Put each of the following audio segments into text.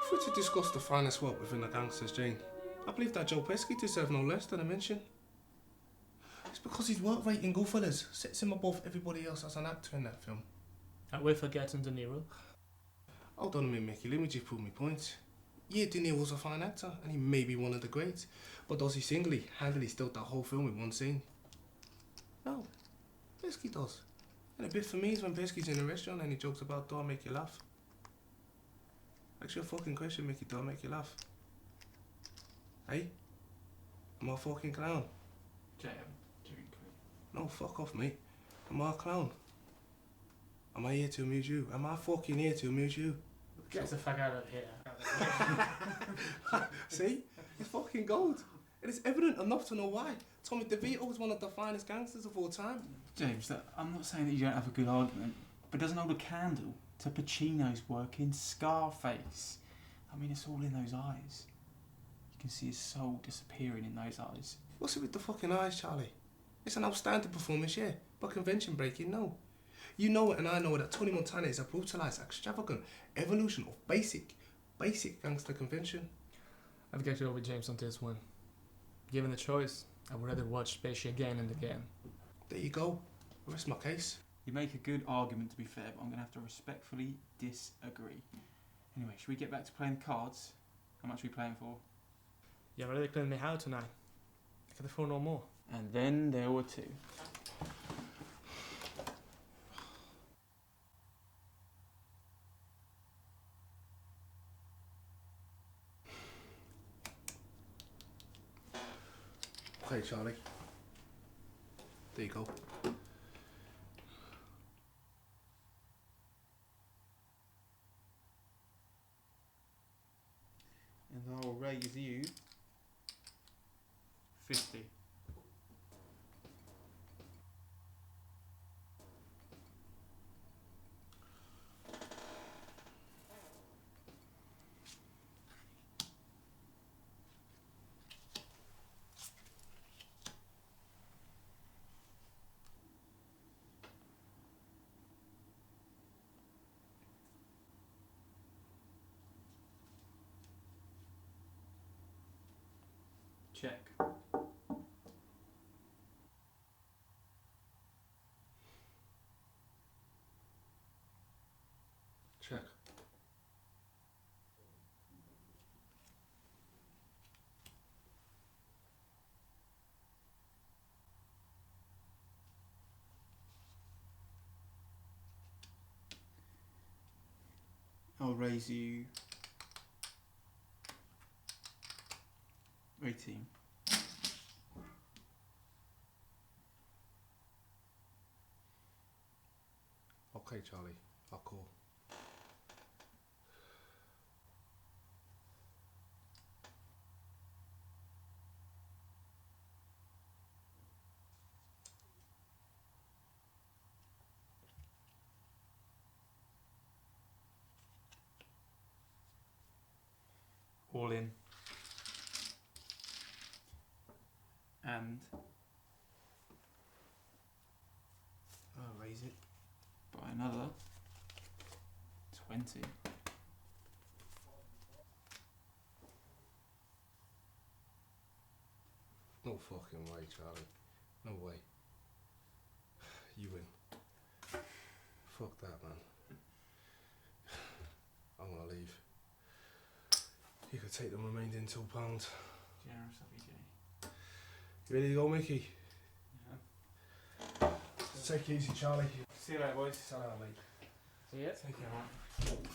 If we're to discuss the finest work within the Gangster's Jane, I believe that Joe Pesci deserves no less than a mention. It's because his work rate in Goodfellas sets him above everybody else as an actor in that film. And we're forgetting De Niro. Hold on a minute, Mickey, let me just prove my point. Yeah, De Niro's a fine actor, and he may be one of the greats, but does he handily still that whole film in one scene? No, Pesci does. And a bit for me is when Pesci's in a restaurant and he jokes about, do I make you laugh? Actually, a fucking question, Mickey, do I make you laugh? Hey? Am I a fucking clown? Jay, I'm doing great. No, fuck off, mate. Am I a clown? Am I here to amuse you? Am I fucking here to amuse you? Get the fuck out of here. See? It's fucking gold. It is evident enough to know why. Tommy DeVito is one of the finest gangsters of all time. James, I'm not saying that you don't have a good argument, but it doesn't hold a candle to Pacino's work in Scarface. I mean, it's all in those eyes. You can see his soul disappearing in those eyes. What's it with the fucking eyes, Charlie? It's an outstanding performance, yeah, but convention breaking, no. You know it and I know it that Tony Montana is a brutalised, extravagant evolution of basic gangster convention. I'd get you over James on this one. Given the choice, I would rather watch Pesci again and again. There you go. Rest my case. You make a good argument, to be fair, but I'm going to have to respectfully disagree. Anyway, should we get back to playing cards? How much are we playing for? You're already cleaning me out tonight. I can afford no more. And then there were two. Okay, Charlie. There you go. And I'll raise you 50. Check. Check. I'll raise you 18. Okay, Charlie. I'll call. All in. And I'll raise it by another 20. No fucking way, Charlie. No way. You win. Fuck that, man. I'm gonna leave. You could take the remaining £2. Generous of you, Jay. You ready to go, Mickey? Yeah. Take it easy, Charlie. See you later, boys. Tell her, mate. See ya. Take care, man.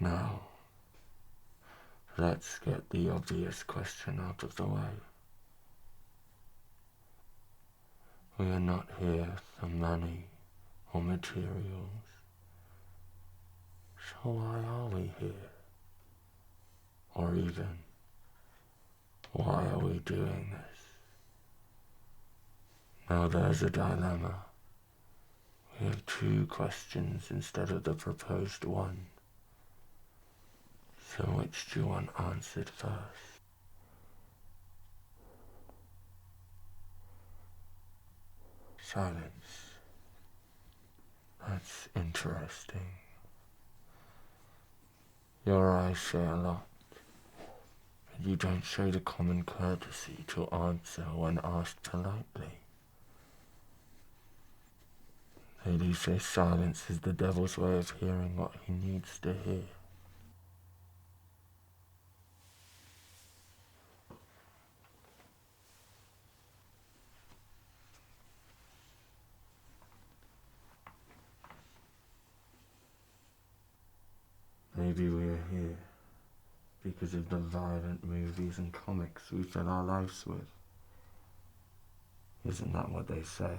Now, let's get the obvious question out of the way. We are not here for money or materials. So why are we here? Or even, why are we doing this? Now there's a dilemma. We have two questions instead of the proposed one. So which do you want answered first? Silence. That's interesting. Your eyes say a lot, but you don't show the common courtesy to answer when asked politely. Ladies say silence is the devil's way of hearing what he needs to hear. Maybe we're here because of the violent movies and comics we fill our lives with. Isn't that what they say?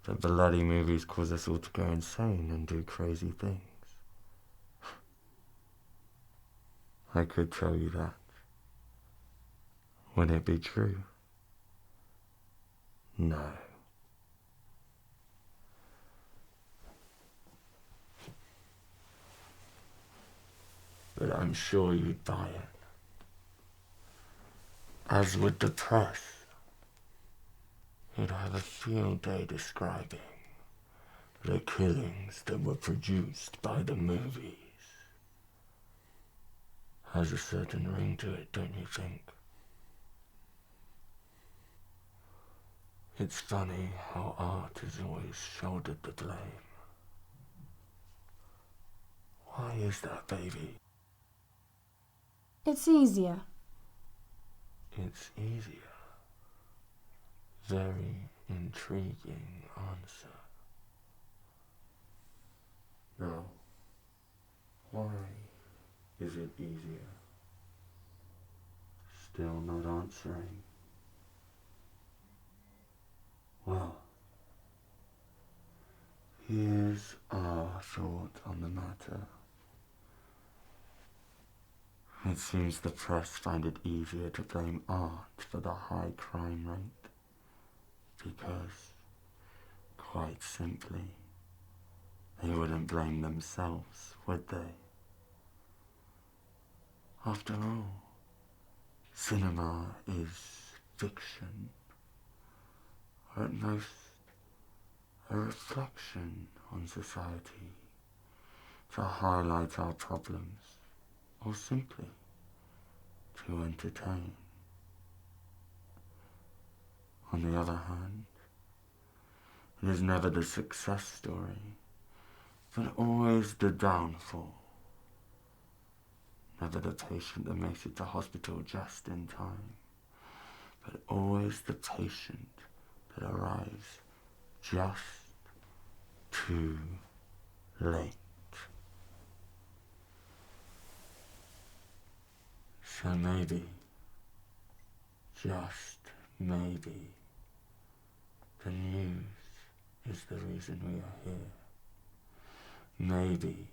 That bloody movies cause us all to go insane and do crazy things. I could tell you that. Would it be true? No. But I'm sure you'd buy it. As would the press. You'd have a field day describing the killings that were produced by the movies. Has a certain ring to it, don't you think? It's funny how art has always shouldered the blame. Why is that, baby? It's easier. It's easier. Very intriguing answer. Now, why is it easier? Still not answering. Well, here's our thought on the matter. It seems the press find it easier to blame art for the high crime rate because, quite simply, they wouldn't blame themselves, would they? After all, cinema is fiction, or at most a reflection on society to highlight our problems, or simply to entertain. On the other hand, it is never the success story, but always the downfall. Never the patient that makes it to hospital just in time, but always the patient that arrives just too late. So maybe, just maybe, the news is the reason we are here. Maybe,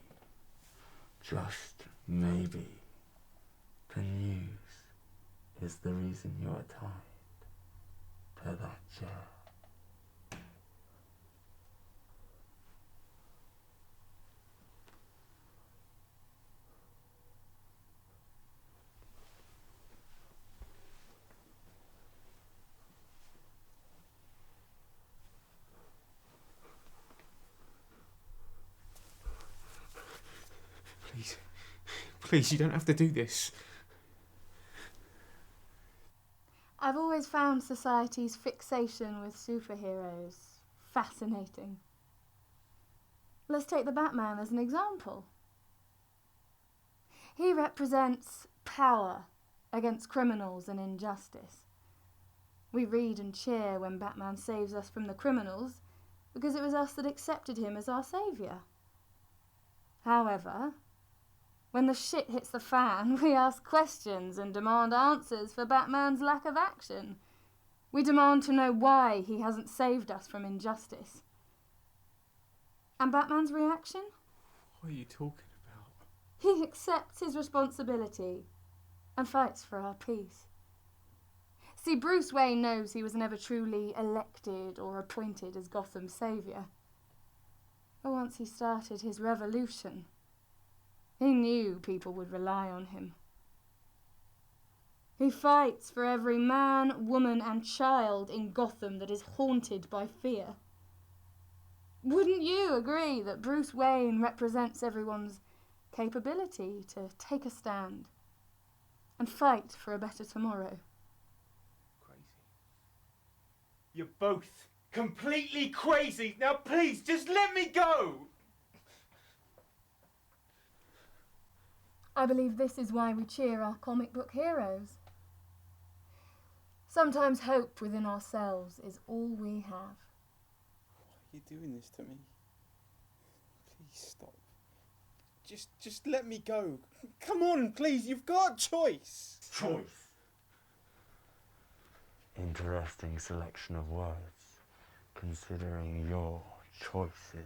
just maybe, the news is the reason you are tied to that chair. Please, you don't have to do this. I've always found society's fixation with superheroes fascinating. Let's take the Batman as an example. He represents power against criminals and injustice. We read and cheer when Batman saves us from the criminals because it was us that accepted him as our saviour. However, when the shit hits the fan, we ask questions and demand answers for Batman's lack of action. We demand to know why he hasn't saved us from injustice. And Batman's reaction? What are you talking about? He accepts his responsibility and fights for our peace. See, Bruce Wayne knows he was never truly elected or appointed as Gotham's saviour. But once he started his revolution, he knew people would rely on him. He fights for every man, woman and child in Gotham that is haunted by fear. Wouldn't you agree that Bruce Wayne represents everyone's capability to take a stand and fight for a better tomorrow? Crazy. You're both completely crazy. Now please, just let me go! I believe this is why we cheer our comic book heroes. Sometimes hope within ourselves is all we have. Why are you doing this to me? Please stop. Just let me go. Come on, please, you've got a choice. Choice? Interesting selection of words, considering your choices.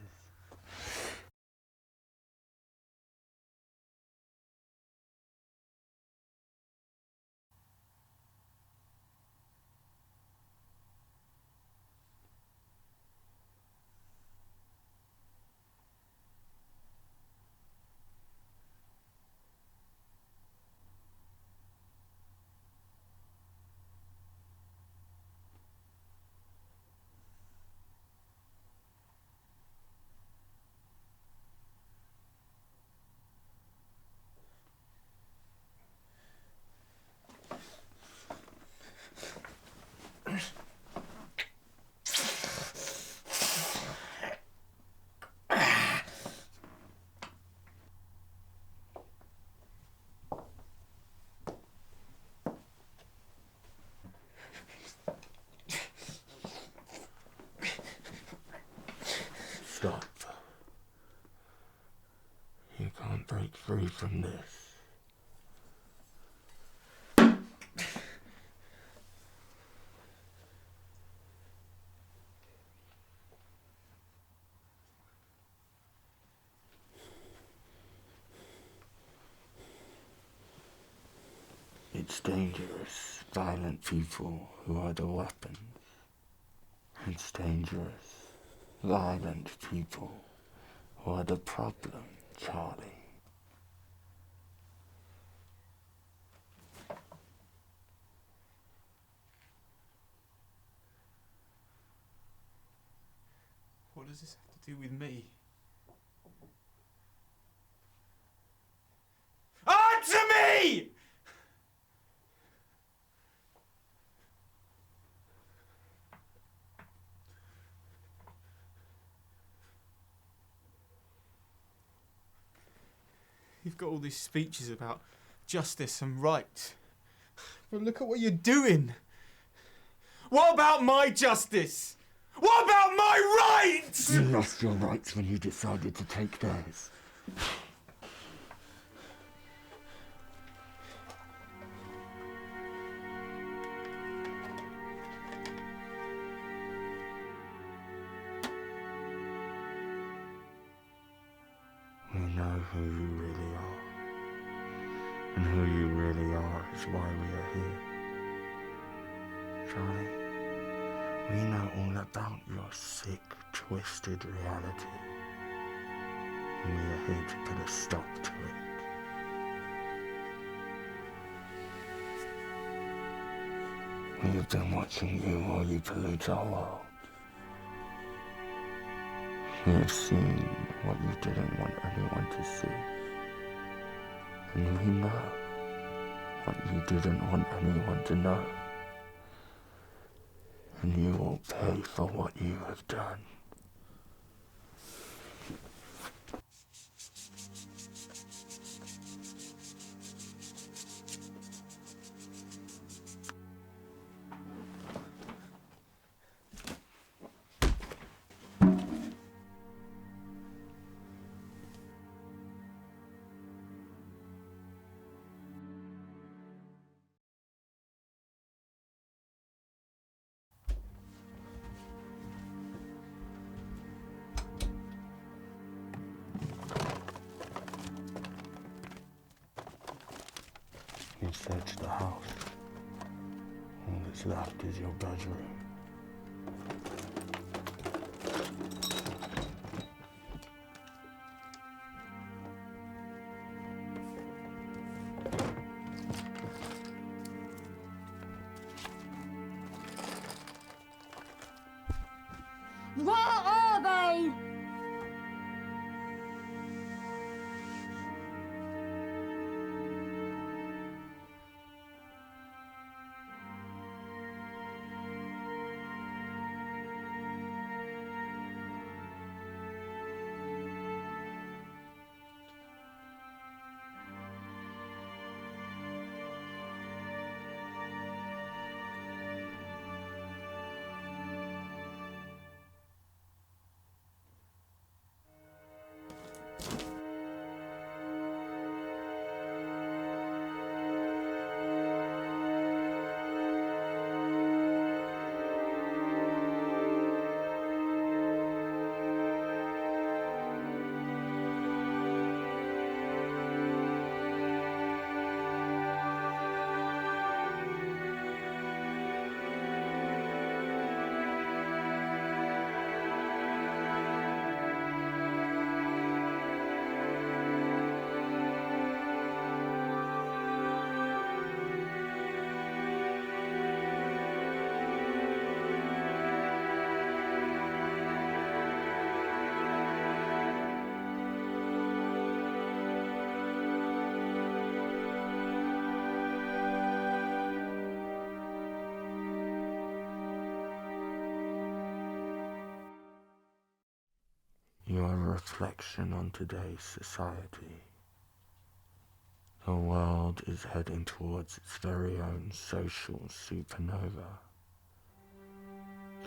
Stop. You can't break free from this. It's dangerous, violent people who are the weapons. It's dangerous, violent people who are the problem, Charlie. What does this have to do with me? Answer me! You've got all these speeches about justice and right. But look at what you're doing. What about my justice? What about my rights? You lost your rights when you decided to take theirs. Johnny. We know all about your sick, twisted reality. And we are here to put a stop to it. We have been watching you while you pollute our world. We have seen what you didn't want anyone to see. And we know what you didn't want anyone to know. And you will pay for what you have done. You've searched the house. All that's left is your bedroom. Where are they? You are a reflection on today's society. The world is heading towards its very own social supernova.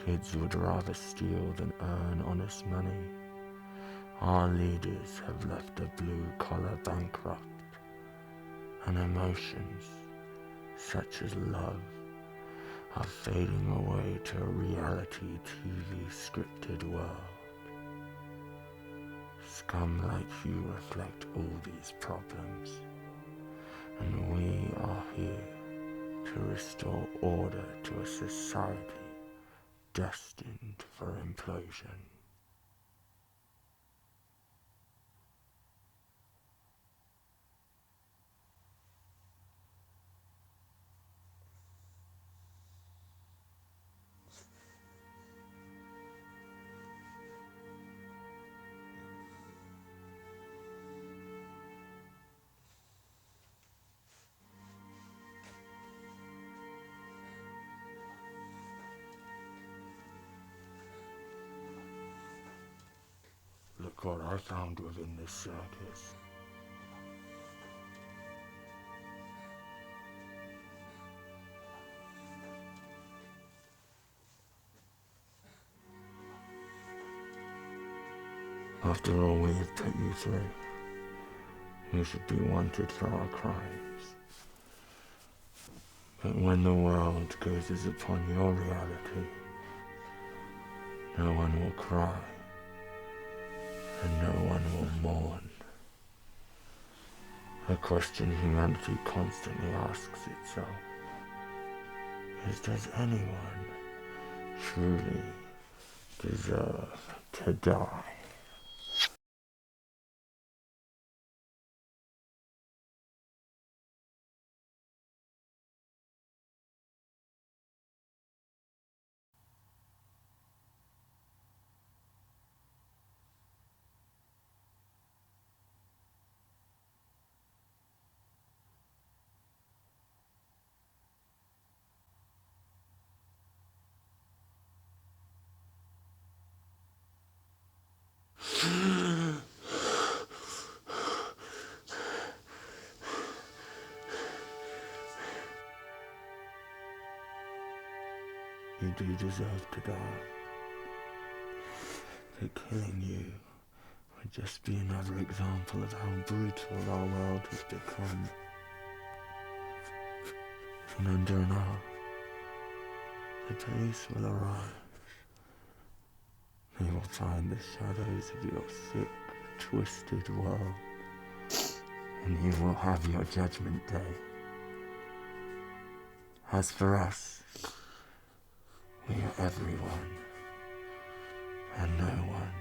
Kids would rather steal than earn honest money. Our leaders have left the blue collar bankrupt, and emotions, such as love, are fading away to a reality TV scripted world. Scum like you reflect all these problems, and we are here to restore order to a society destined for implosion. Look what I found within this circus. After all we have put you through, you should be wanted for our crimes. But when the world gazes upon your reality, no one will cry, and no one will mourn. A question humanity constantly asks itself Because does anyone truly deserve to die? You do deserve to die. But killing you would just be another example of how brutal our world has become. And under an hour, the police will arrive. They will find the shadows of your sick, twisted world. And you will have your judgment day. As for us, we are everyone and no one.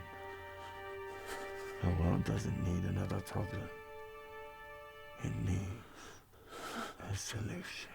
The world doesn't need another problem. It needs a solution.